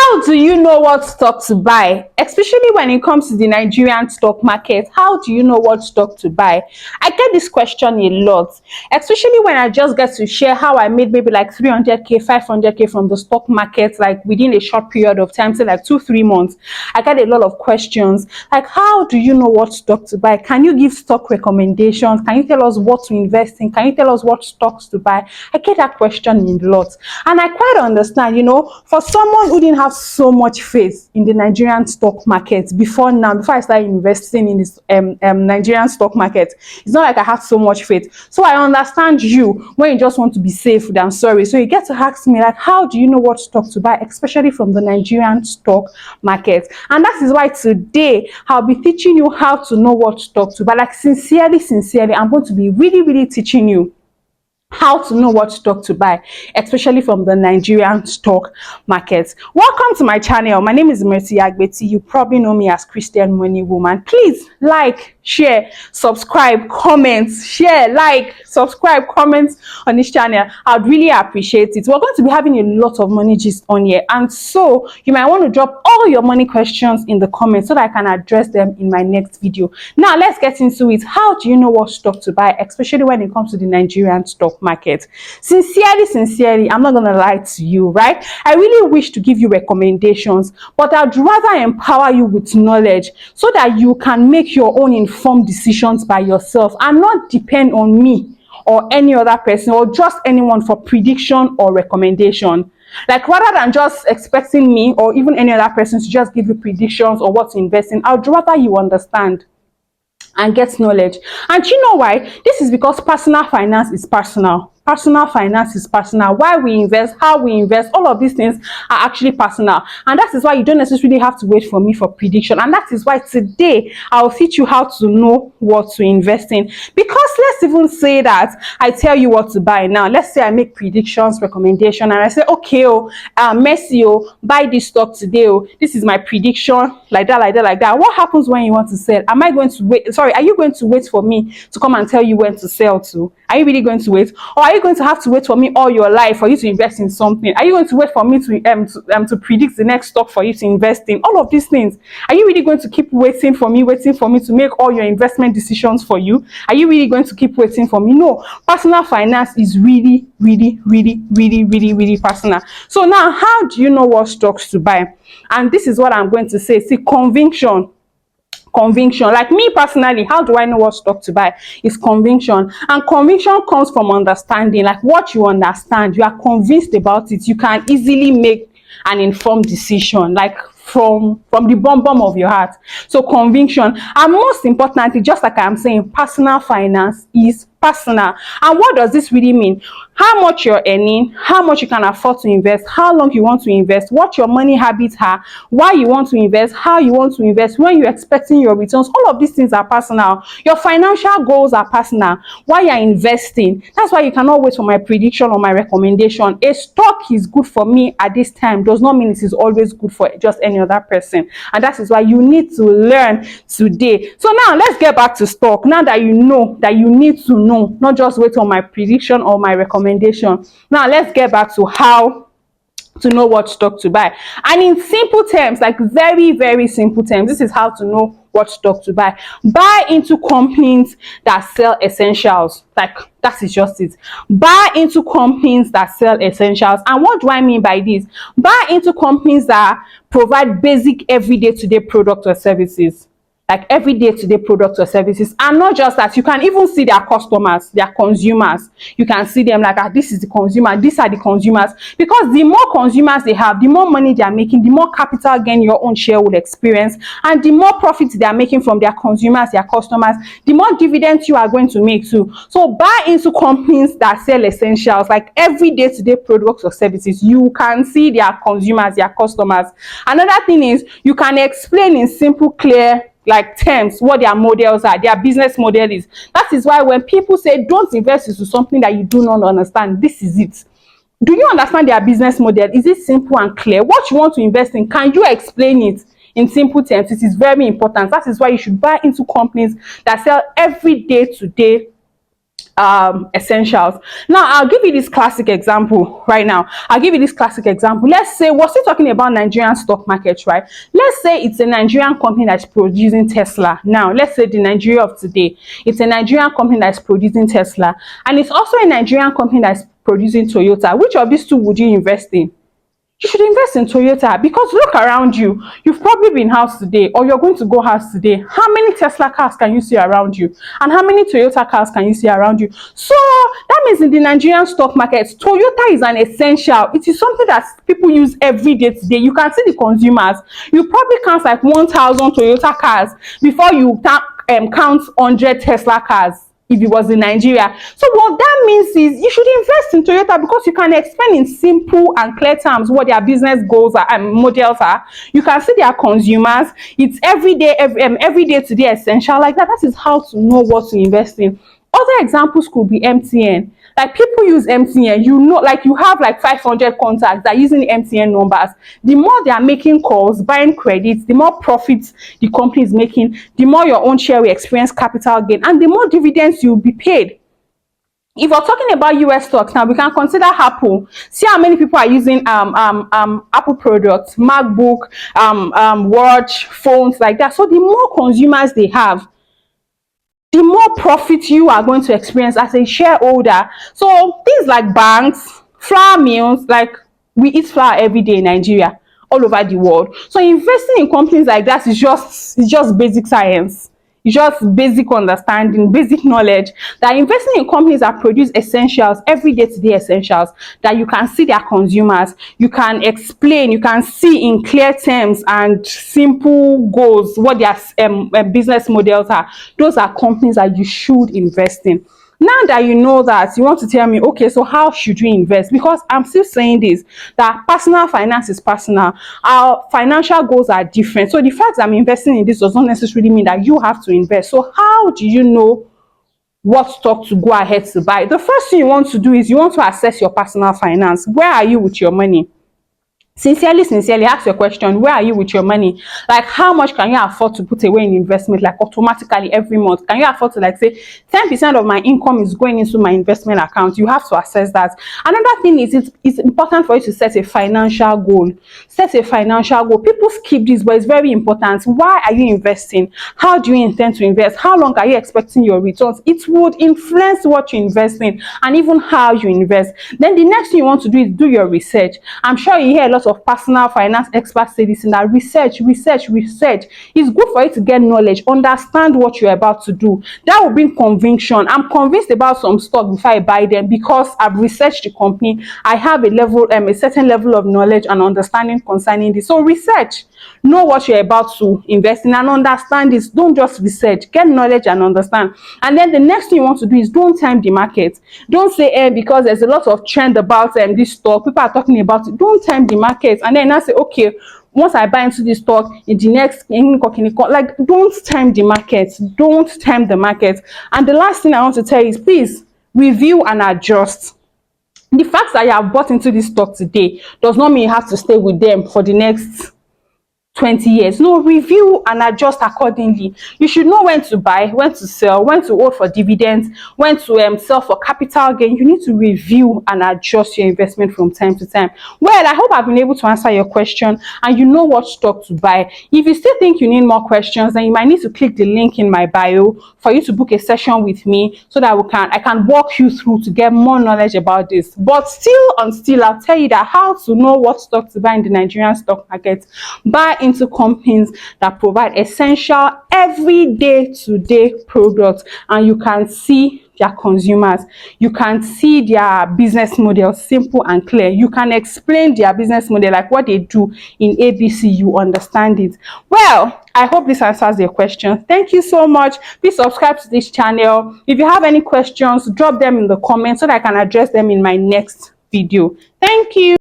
How do you know what stock to buy, especially when it comes to the Nigerian stock market? How do you know what stock to buy? I get this question a lot, especially when I just get to share how I made maybe like 300k, 500k from the stock market, like within a short period of time, say like 2-3 months. I get a lot of questions like, how do you know what stock to buy? Can you give stock recommendations? Can you tell us what to invest in? Can you tell us what stocks to buy? I get that question a lot, and I quite understand, for someone who didn't have so much faith in the Nigerian stock market before I started investing in this Nigerian stock market. It's not like I have so much faith. So I understand you when you just want to be safe than sorry. So you get to ask me like, how do you know what stock to buy, especially from the Nigerian stock market? And that is why today I'll be teaching you how to know what stock to buy. Like sincerely, I'm going to be really teaching you how to know what stock to buy, especially from the Nigerian stock market. Welcome to my channel. My name is Mercy Agbeti. You probably know me as Christian Money Woman. Please like, share, subscribe, comment, share, like, subscribe, comment on this channel. I'd really appreciate it. We're going to be having a lot of money gist on here, and so you might want to drop all your money questions in the comments so that I can address them in my next video. Now let's get into it. How do you know what stock to buy, especially when it comes to the Nigerian stock market? Sincerely, I'm not gonna lie to you, right? I really wish to give you recommendations, but I'd rather empower you with knowledge so that you can make your own informed decisions by yourself and not depend on me or any other person or just anyone for prediction or recommendation. Like, rather than just expecting me or even any other person to just give you predictions or what to invest in, I'd rather you understand and get knowledge. And you know why? This is because personal finance is personal. Personal finance is personal. Why we invest, how we invest, all of these things are actually personal. And that is why you don't necessarily have to wait for me for prediction. And that is why today I'll teach you how to know what to invest in. Because let's even say that I tell you what to buy now. Let's say I make predictions, recommendation, and I say, okay, Mercy, buy this stock today. This is my prediction, like that. What happens when you want to sell? Am I going to wait? Sorry, are you going to wait for me to come and tell you when to sell to? Are you really going to wait? Or are you going to have to wait for me all your life for you to invest in something? Are you going to wait for me to predict the next stock for you to invest in? All of these things. Are you really going to keep waiting for me to make all your investment decisions for you? Are you really going to keep waiting for me? No. Personal finance is really personal. So now, how do you know what stocks to buy? And this is what I'm going to say. See, conviction. Like me personally, how do I know what stock to buy? It's conviction. And conviction comes from understanding. Like what you understand, you are convinced about it, you can easily make an informed decision, like from the bottom of your heart. So conviction. And most importantly, just like I'm saying, personal finance is personal. And what does this really mean? How much you're earning, how much you can afford to invest, how long you want to invest, what your money habits are, why you want to invest, how you want to invest, when you're expecting your returns. All of these things are personal. Your financial goals are personal. Why you're investing. That's why you cannot wait for my prediction or my recommendation. A stock is good for me at this time does not mean it is always good for just any other person. And that is why you need to learn today. So now let's get back to stock. Now that you know that you need to know, not just wait on my prediction or my recommendation. Now let's get back to how to know what stock to buy. And in simple terms, like very simple terms, this is how to know what stock to buy. Buy into companies that sell essentials. Like that is just it. Buy into companies that sell essentials. And what do I mean by this? Buy into companies that provide basic everyday today products or services. Like everyday today products or services. And not just that, you can even see their customers, their consumers. You can see them like, this is the consumer, these are the consumers. Because the more consumers they have, the more money they are making, the more capital gain your own share will experience, and the more profits they are making from their consumers, their customers, the more dividends you are going to make too. So buy into companies that sell essentials, like everyday today products or services. You can see their consumers, their customers. Another thing is, you can explain in simple, clear like terms what their models are, their business model is. That is why when people say don't invest into something that you do not understand, this is it. Do you understand their business model? Is it simple and clear? What you want to invest in, can you explain it in simple terms? It is very important. That is why you should buy into companies that sell everyday today essentials. Now I'll give you this classic example right now. Let's say we're still talking about Nigerian stock market, right? Let's say it's a Nigerian company that's producing Tesla. Now let's say the Nigeria of today, it's a Nigerian company that's producing Tesla, and it's also a Nigerian company that's producing Toyota. Which of these two would you invest in? You should invest in Toyota, because look around you. You've probably been house today, or you're going to go house today. How many Tesla cars can you see around you? And how many Toyota cars can you see around you? So that means in the Nigerian stock market, Toyota is an essential. It is something that people use every day today. You can see the consumers. You probably count like 1,000 Toyota cars before you count 100 Tesla cars if it was in Nigeria. So what that means is you should invest in Toyota, because you can explain in simple and clear terms what their business goals are and models are. You can see their consumers. It's every day today essential. Like that is how to know what to invest in. Other examples could be MTN. Like people use MTN, you know, like you have like 500 contacts that are using MTN numbers. The more they are making calls, buying credits, the more profits the company is making, the more your own share will experience capital gain, and the more dividends you'll be paid. If we're talking about US stocks now, we can consider Apple. See how many people are using Apple products, MacBook, watch, phones, like that. So the more consumers they have, the more profit you are going to experience as a shareholder. So things like banks, flour mills, like we eat flour every day in Nigeria, all over the world. So investing in companies like that is just basic science. It's just basic understanding, basic knowledge, that investing in companies that produce essentials, everyday today essentials, that you can see their consumers, you can explain, you can see in clear terms and simple goals what their business models are. Those are companies that you should invest in. Now that you know that, you want to tell me, okay, so how should you invest? Because I'm still saying this, that personal finance is personal. Our financial goals are different. So the fact that I'm investing in this does not necessarily mean that you have to invest. So how do you know what stock to go ahead to buy? The first thing you want to do is you want to assess your personal finance. Where are you with your money? Sincerely ask your question, where are you with your money? Like how much can you afford to put away in investment, like automatically every month? Can you afford to like say 10% of my income is going into my investment account? You have to assess that. Another thing is it's important for you to set a financial goal. Set a financial goal. People skip this, but it's very important. Why are you investing? How do you intend to invest? How long are you expecting your returns? It would influence what you invest in and even how you invest. Then the next thing you want to do is do your research. I'm sure you hear a lot of personal finance experts say this, in that research. It's good for you to get knowledge, understand what you're about to do. That will bring conviction. I'm convinced about some stock before I buy them, because I've researched the company. I have a certain level of knowledge and understanding concerning this. So research, know what you're about to invest in, and understand this. Don't just research, get knowledge and understand. And then the next thing you want to do is don't time the market. Don't say because there's a lot of trend about this stock, people are talking about it. Don't time the market and then I say, okay, once I buy into this stock, in the next, like, don't time the market. Don't time the market. And the last thing I want to tell you is, please review and adjust. The fact that you have bought into this stock today does not mean you have to stay with them for the next 20 years. No, review and adjust accordingly. You should know when to buy, when to sell, when to hold for dividends, when to sell for capital gain. You need to review and adjust your investment from time to time. Well, I hope I've been able to answer your question and you know what stock to buy. If you still think you need more questions, then you might need to click the link in my bio for you to book a session with me, so that I can walk you through to get more knowledge about this. But still, I'll tell you that how to know what stock to buy in the Nigerian stock market. Buy into companies that provide essential everyday today products, and you can see their consumers, you can see their business model, simple and clear. You can explain their business model, like what they do in ABC, you understand it. Well, I hope this answers your question. Thank you so much. Please subscribe to this channel. If you have any questions, drop them in the comments so that I can address them in my next video. Thank you.